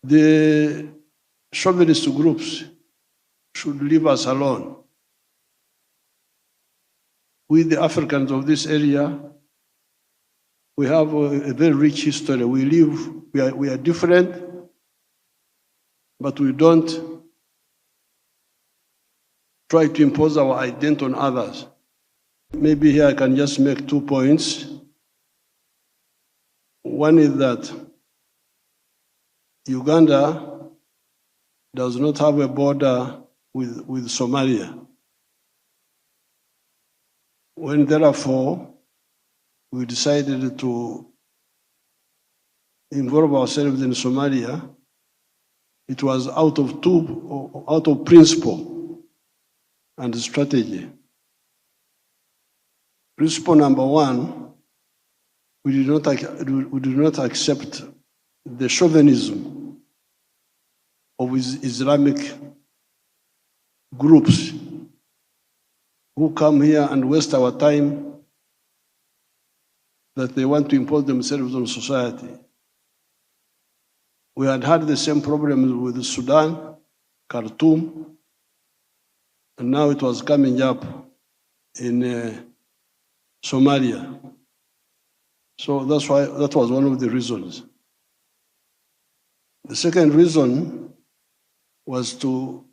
The chauvinist groups should leave us alone. We, the Africans of this area, we have a very rich history. We are different, but we don't try to impose our identity on others. Maybe here I can just make 2 points. One is that Uganda does not have a border with Somalia. When therefore we decided to involve ourselves in Somalia, it was out of principle and strategy. Principle number one, we do not accept the chauvinism of Islamic groups who come here and waste our time, that they want to impose themselves on society. We had the same problems with Sudan, Khartoum, and now it was coming up in Somalia. So that was one of the reasons. The second reason was to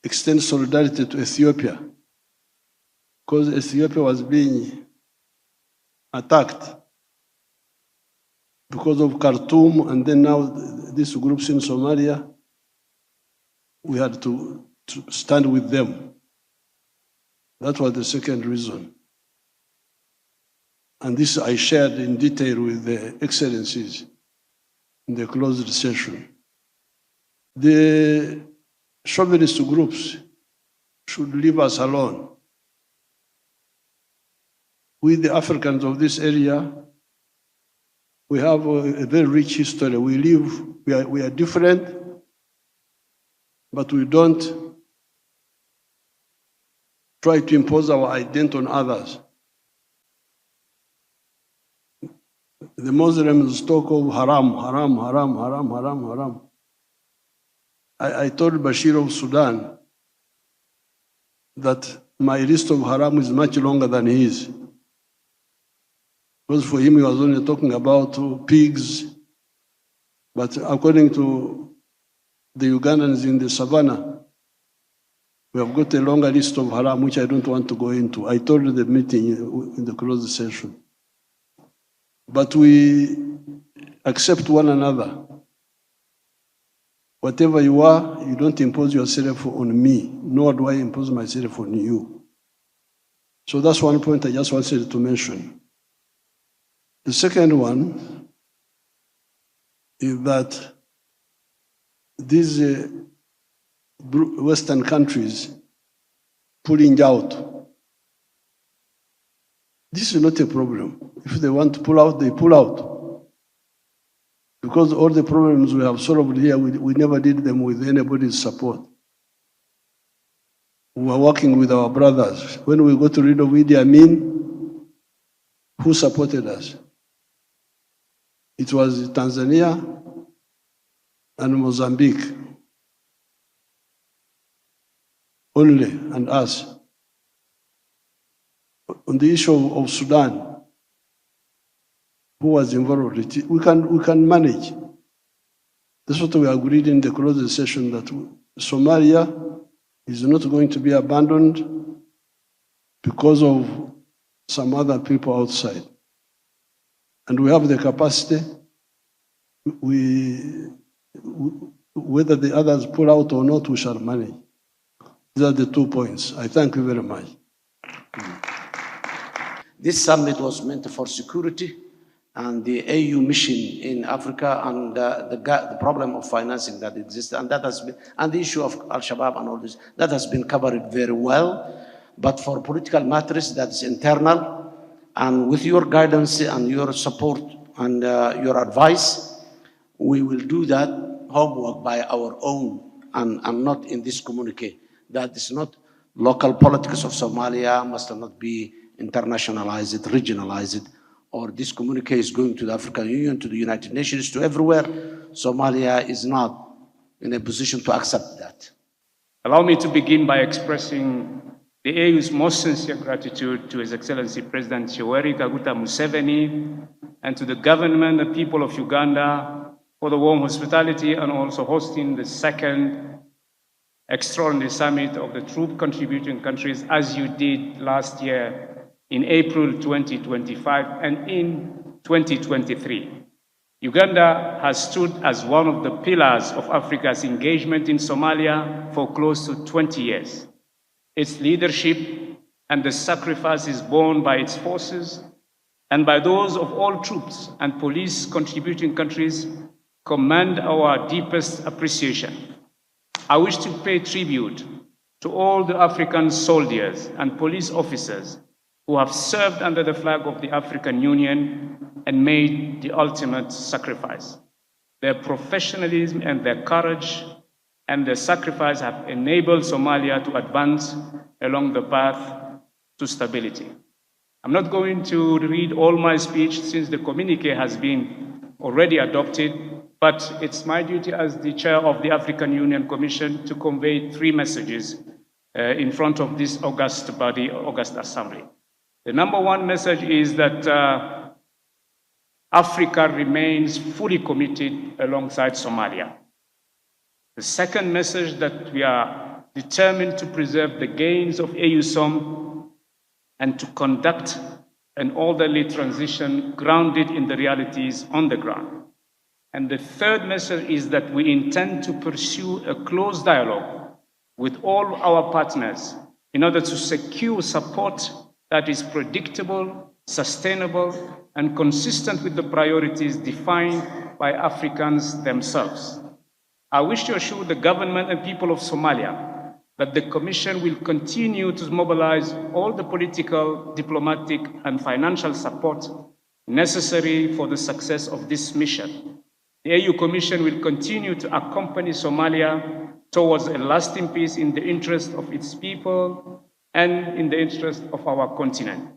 extend solidarity to Ethiopia, because Ethiopia was being attacked because of Khartoum, and then now these groups in Somalia, we had to stand with them. That was the second reason. And this I shared in detail with the excellencies in the closed session. The chauvinist groups should leave us alone. We, the Africans of this area, we have a very rich history. We are different, but we don't try to impose our identity on others. The Muslims talk of haram, haram, haram, haram, haram, haram. I told Bashir of Sudan that my list of haram is much longer than his. Because for him, he was only talking about pigs. But according to the Ugandans in the savannah, we have got a longer list of haram, which I don't want to go into. I told the meeting in the closed session. But we accept one another. Whatever you are, you don't impose yourself on me, nor do I impose myself on you. So that's one point I just wanted to mention. The second one is that these Western countries pulling out, this is not a problem. If they want to pull out, they pull out. Because all the problems we have solved here, we never did them with anybody's support. We were working with our brothers. When we got rid of Idi Amin, who supported us? It was Tanzania and Mozambique only, and us. On the issue of Sudan, who was involved? We can manage. That's what we agreed in the closed session, that Somalia is not going to be abandoned because of some other people outside. And we have the capacity. Whether the others pull out or not, we shall manage. These are the 2 points. I thank you very much. This summit was meant for security and the AU mission in Africa, and the problem of financing that exists, and that has been, and the issue of Al-Shabaab and all this, that has been covered very well. But for political matters, that's internal, and with your guidance and your support and your advice, we will do that homework by our own, and not in this communique. That is not local politics of Somalia, must not be internationalized, regionalized, or this communique is going to the African Union, to the United Nations, to everywhere. Somalia is not in a position to accept that. Allow me to begin by expressing the AU's most sincere gratitude to His Excellency President Yoweri Kaguta Museveni and to the government and people of Uganda for the warm hospitality and also hosting the second extraordinary summit of the troop contributing countries, as you did last year in April 2025 and in 2023. Uganda has stood as one of the pillars of Africa's engagement in Somalia for close to 20 years. Its leadership and the sacrifices borne by its forces and by those of all troops and police contributing countries command our deepest appreciation. I wish to pay tribute to all the African soldiers and police officers who have served under the flag of the African Union and made the ultimate sacrifice. Their professionalism and their courage and their sacrifice have enabled Somalia to advance along the path to stability. I'm not going to read all my speech since the communique has been already adopted, but it's my duty as the chair of the African Union Commission to convey three messages in front of this august body, august assembly. The number one message is that Africa remains fully committed alongside Somalia. The second message that we are determined to preserve the gains of AUSSOM and to conduct an orderly transition grounded in the realities on the ground. And the third message is that we intend to pursue a close dialogue with all our partners in order to secure support that is predictable, sustainable, and consistent with the priorities defined by Africans themselves. I wish to assure the government and people of Somalia that the Commission will continue to mobilize all the political, diplomatic, and financial support necessary for the success of this mission. The AU Commission will continue to accompany Somalia towards a lasting peace in the interest of its people and in the interest of our continent.